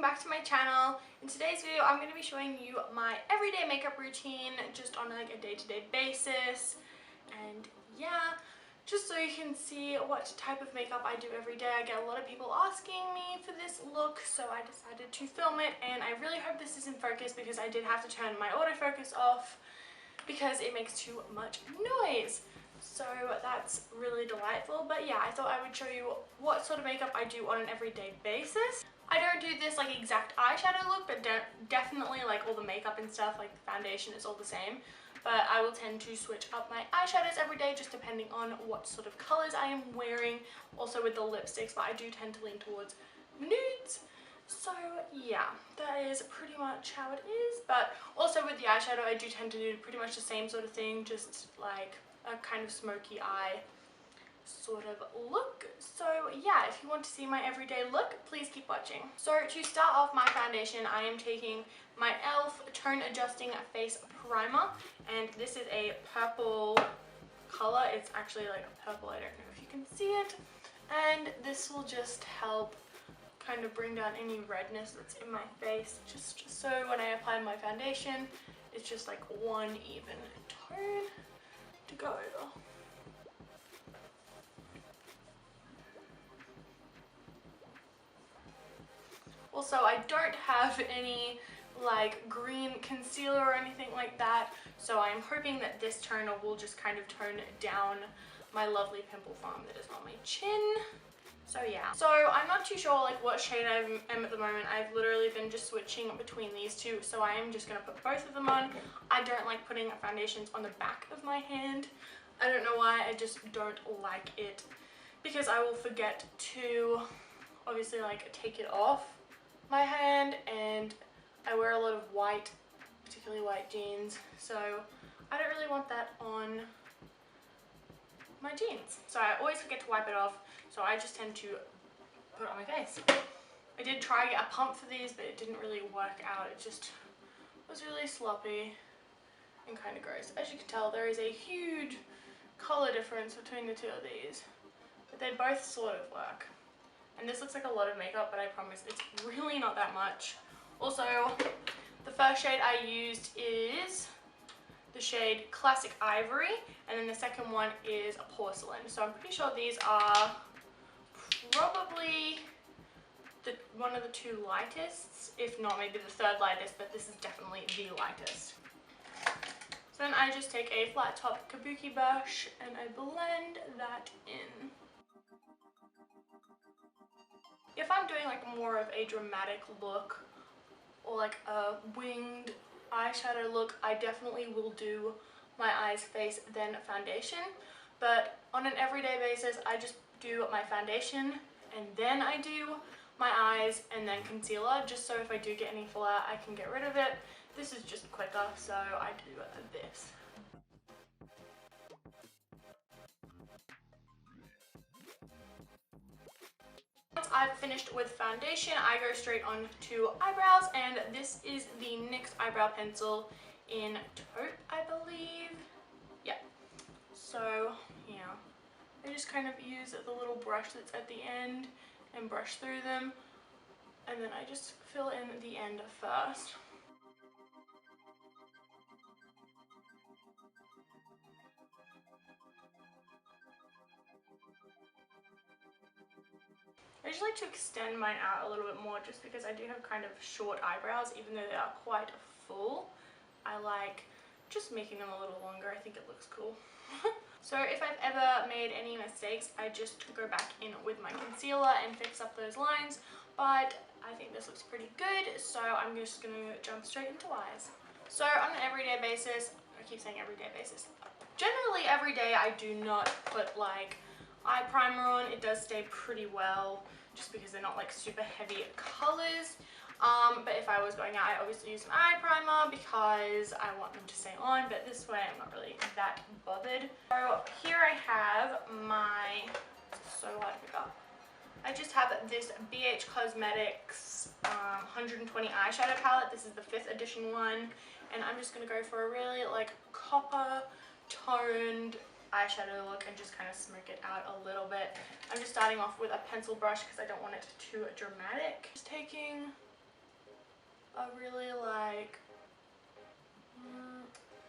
back to my channel. In today's video I'm going to be showing you my everyday makeup routine just on like a day-to-day basis, and yeah, just so you can see what type of makeup I do every day. I get a lot of people asking me for this look, so I decided to film it, and I really hope this is in focus because I did have to turn my autofocus off because it makes too much noise. So that's really delightful. But yeah, I thought I would show you what sort of makeup I do on an everyday basis. I don't do this like exact eyeshadow look, but definitely like all the makeup and stuff, like the foundation is all the same. But I will tend to switch up my eyeshadows every day just depending on what sort of colors I am wearing. Also with the lipsticks, but I do tend to lean towards nudes. So yeah, that is pretty much how it is. But also with the eyeshadow, I do tend to do pretty much the same sort of thing, just like a kind of smoky eye sort of look. So yeah, if you want to see my everyday look, please keep watching. So to start off my foundation, I am taking my e.l.f. Tone Adjusting Face Primer, and this is a purple color. It's actually like a purple, I don't know if you can see it, and this will just help kind of bring down any redness that's in my face, just so when I apply my foundation, it's just like one even tone to go over. Also, I don't have any like green concealer or anything like that, so I'm hoping that this toner will just kind of tone down my lovely pimple farm that is on my chin. So yeah, so I'm not too sure like what shade I am at the moment. I've literally been just switching between these two, so I am just going to put both of them on. I don't like putting foundations on the back of my hand. I don't know why, I just don't like it, because I will forget to obviously like take it off my hand, and I wear a lot of white, particularly white jeans, so I don't really want that on my jeans. So I always forget to wipe it off, so I just tend to put it on my face. I did try to get a pump for these, but it didn't really work out. It just was really sloppy and kind of gross. As you can tell, there is a huge color difference between the two of these, but they both sort of work. And this looks like a lot of makeup, but I promise it's really not that much. Also, the first shade I used is the shade Classic Ivory, and then the second one is a Porcelain. So I'm pretty sure these are probably one of the two lightest, if not maybe the third lightest, but this is definitely the lightest. So then I just take a flat top kabuki brush and I blend that in. If I'm doing like more of a dramatic look or like a winged eyeshadow look, I definitely will do my eyes, face, then foundation. But on an everyday basis, I just do my foundation and then I do my eyes and then concealer, just so if I do get any fallout, I can get rid of it. This is just quicker, so I do this. Once I've finished with foundation, I go straight on to eyebrows, and this is the NYX eyebrow pencil in Taupe, I believe. Yeah. So, yeah. I just kind of use the little brush that's at the end and brush through them, and then I just fill in the end first. I just like to extend mine out a little bit more just because I do have kind of short eyebrows, even though they are quite full. I like just making them a little longer. I think it looks cool. So if I've ever made any mistakes, I just go back in with my concealer and fix up those lines, but I think this looks pretty good, so I'm just going to jump straight into eyes. So on an everyday basis, I keep saying everyday basis, generally every day I do not put like eye primer on. It does stay pretty well just because they're not like super heavy colors. But if I was going out, I obviously use an eye primer because I want them to stay on, but this way I'm not really that bothered. So here I have my, it's so hard to pick up. I just have this BH Cosmetics 120 eyeshadow palette. This is the 5th edition one, and I'm just going to go for a really like copper toned eyeshadow look and just kind of smoke it out a little bit. I'm just starting off with a pencil brush because I don't want it too dramatic. Just taking a really like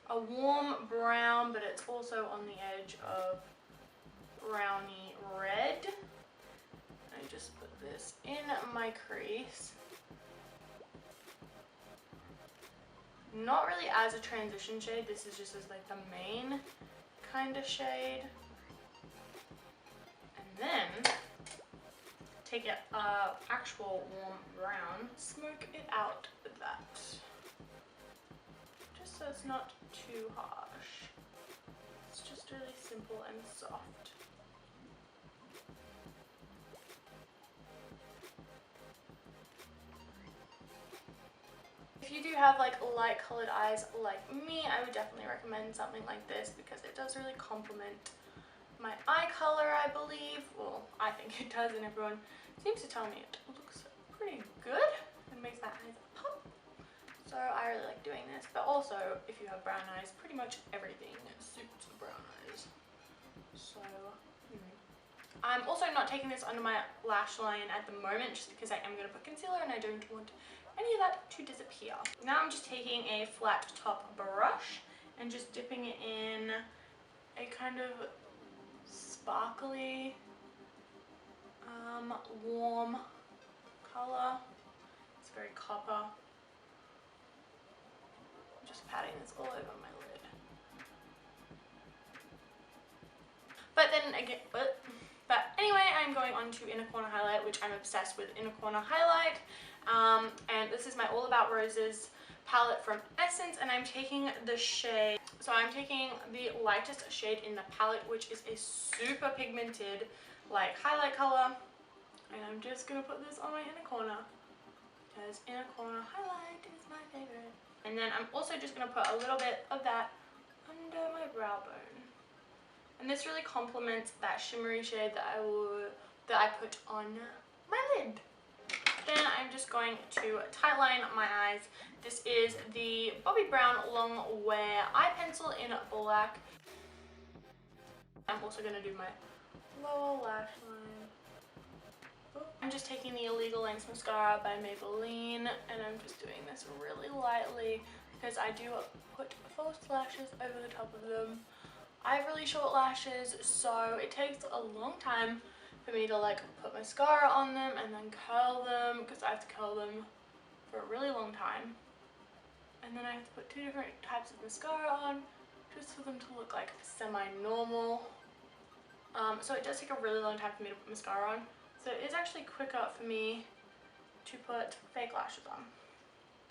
a warm brown, but it's also on the edge of browny red. I just put this in my crease. Not really as a transition shade, this is just as like the main kind of shade. And then take an actual warm brown, smoke it out with that. Just so it's not too harsh. It's just really simple and soft. If you do have like light colored eyes like me, I would definitely recommend something like this because it does really complement my eye color, I believe. Well, I think it does, and everyone seems to tell me it looks pretty good. It makes my eyes pop. So I really like doing this. But also, if you have brown eyes, pretty much everything suits brown eyes. So I'm also not taking this under my lash line at the moment just because I am going to put concealer and I don't want any of that to disappear. Now I'm just taking a flat top brush and just dipping it in a kind of sparkly, warm color. It's very copper. I'm just patting this all over my lid. But then again, but anyway, I'm going on to inner corner highlight, which I'm obsessed with inner corner highlight. And this is my All About Roses palette from Essence, and I'm taking the shade, so I'm taking the lightest shade in the palette, which is a super pigmented like highlight color, and I'm just gonna put this on my inner corner because inner corner highlight is my favorite. And then I'm also just gonna put a little bit of that under my brow bone, and this really complements that shimmery shade that I put on my lid. Then I'm just going to tightline my eyes. This is the Bobbi Brown Long Wear eye pencil in black. I'm also going to do my lower lash line. I'm just taking the Illegal Length Mascara by Maybelline, and I'm just doing this really lightly because I do put false lashes over the top of them. I have really short lashes, so it takes a long time for me to like put mascara on them and then curl them, because I have to curl them for a really long time. And then I have to put two different types of mascara on just for them to look like semi-normal. So it does take a really long time for me to put mascara on. So it is actually quicker for me to put fake lashes on.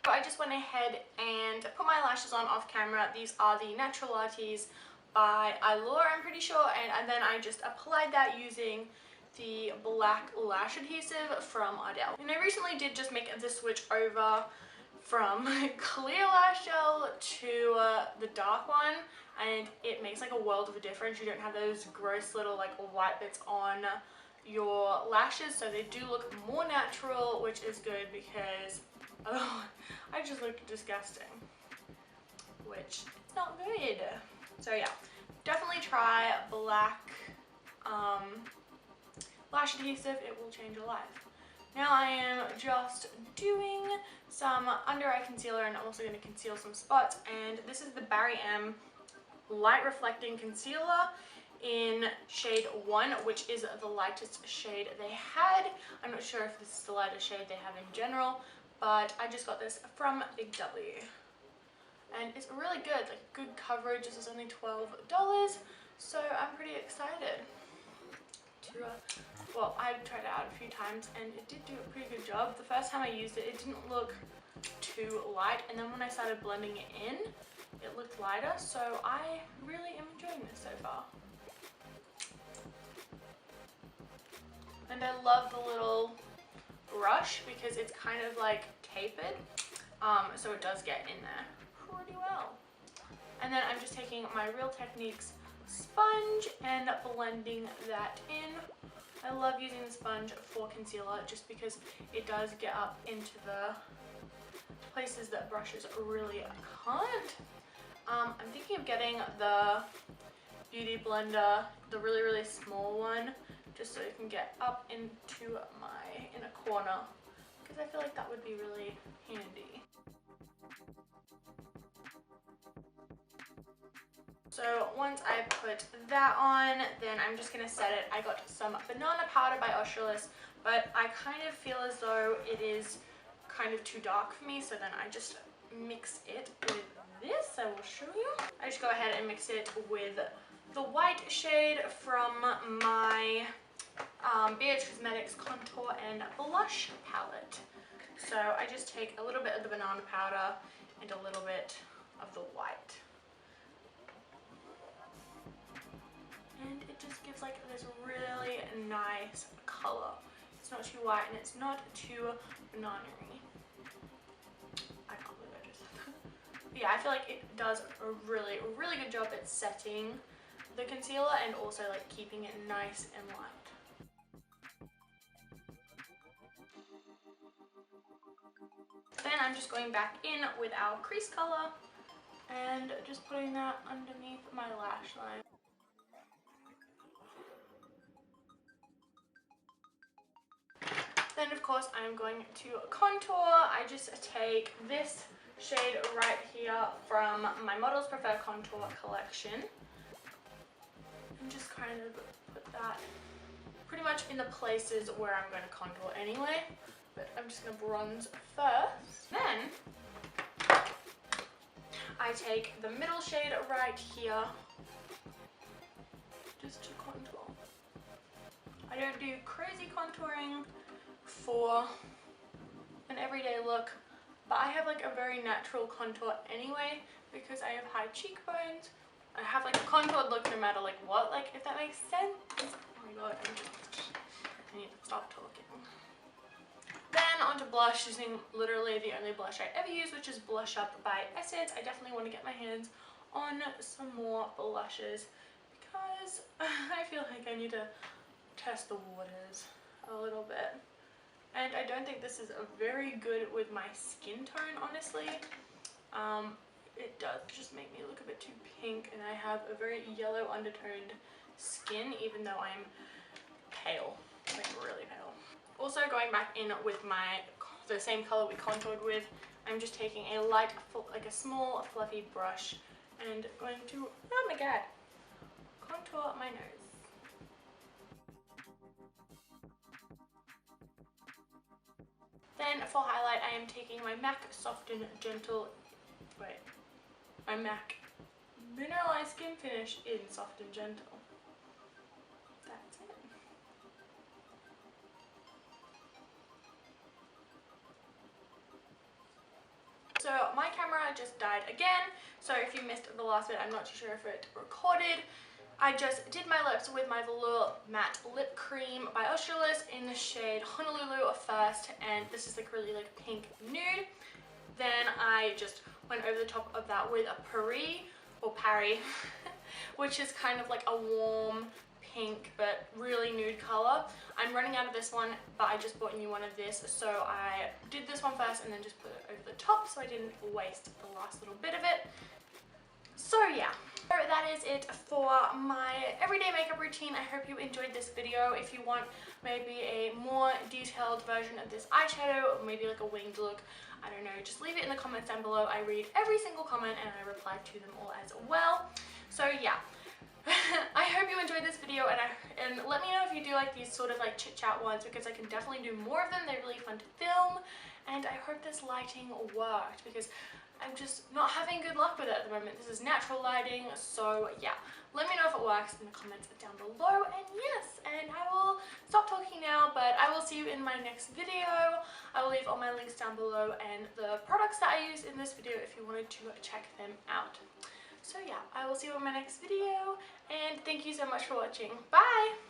So I just went ahead and put my lashes on off camera. These are the Naturalities by Eylure, I'm pretty sure. And then I just applied that using the black lash adhesive from Arundel. And I recently did just make the switch over from clear lash gel to the dark one, and it makes like a world of a difference. You don't have those gross little like white bits on your lashes, so they do look more natural, which is good because I just look disgusting, which is not good. So yeah, definitely try black lash adhesive. It will change your life. Now I am just doing some under eye concealer, and I'm also going to conceal some spots, and this is the Barry M Light Reflecting Concealer in shade 1, which is the lightest shade they had. I'm not sure if this is the lightest shade they have in general, but I just got this from Big W. And it's really good, like good coverage. This is only $12, so I'm pretty excited to, well, I've tried it out a few times and it did do a pretty good job. The first time I used it, it didn't look too light, and then when I started blending it in, it looked lighter, so I really am enjoying this so far. And I love the little brush because it's kind of like tapered, so it does get in there pretty well. And then I'm just taking my Real Techniques sponge and blending that in. I love using the sponge for concealer just because it does get up into the places that brushes really can't. I'm thinking of getting the Beauty Blender, the really small one, just so it can get up into my inner corner, because I feel like that would be really handy. So once I put that on, then I'm just going to set it. I got some banana powder by Australis, but I kind of feel as though it is kind of too dark for me, so then I just mix it with this. I will show you. I just go ahead and mix it with the white shade from my BH Cosmetics contour and blush palette. So I just take a little bit of the banana powder and a little bit of the white. And it just gives like this really nice color. It's not too white and it's not too banana-y. I can't believe I just said that. But yeah, I feel like it does a really, really good job at setting the concealer and also like keeping it nice and light. Then I'm just going back in with our crease color and just putting that underneath my lash line. Then of course I'm going to contour. I just take this shade right here from my Models Prefer Contour collection and just kind of put that pretty much in the places where I'm going to contour anyway, but I'm just going to bronze first. Then I take the middle shade right here just to contour. I don't do crazy contouring for an everyday look, but I have like a very natural contour anyway because I have high cheekbones. I have like a contoured look no matter like what, like if that makes sense. Oh my god, I need to stop talking. Then onto blush, using literally the only blush I ever use, which is Blush Up by Essence. I definitely want to get my hands on some more blushes because I feel like I need to test the waters a little bit. And I don't think this is very good with my skin tone, honestly. It does just make me look a bit too pink, and I have a very yellow undertoned skin, even though I'm pale, like really pale. Also going back in with the same color we contoured with, I'm just taking a light, like a small fluffy brush and going to, oh my god, contour my nose. Then for highlight, I am taking my MAC Soft and Gentle, my MAC Mineralized Skin Finish in Soft and Gentle. That's it. So my camera just died again, so if you missed the last bit, I'm not too sure if it recorded. I just did my lips with my Velour Matte Lip Cream by Australis in the shade Honolooloo first, and this is like really like pink nude. Then I just went over the top of that with a Paree, which is kind of like a warm pink but really nude color. I'm running out of this one, but I just bought a new one of this, so I did this one first and then just put it over the top so I didn't waste the last little bit of it. So yeah, so that is it for my everyday makeup routine. I hope you enjoyed this video. If you want maybe a more detailed version of this eyeshadow, or maybe like a winged look, I don't know, just leave it in the comments down below. I read every single comment and I reply to them all as well. So yeah, I hope you enjoyed this video, and let me know if you do like these sort of like chit chat ones, because I can definitely do more of them. They're really fun to film, and I hope this lighting worked because I'm just not having good luck with it at the moment. This is natural lighting, so yeah, let me know if it works in the comments down below. And yes, and I will stop talking now, but I will see you in my next video. I will leave all my links down below and the products that I used in this video if you wanted to check them out. So yeah, I will see you in my next video, and thank you so much for watching. Bye!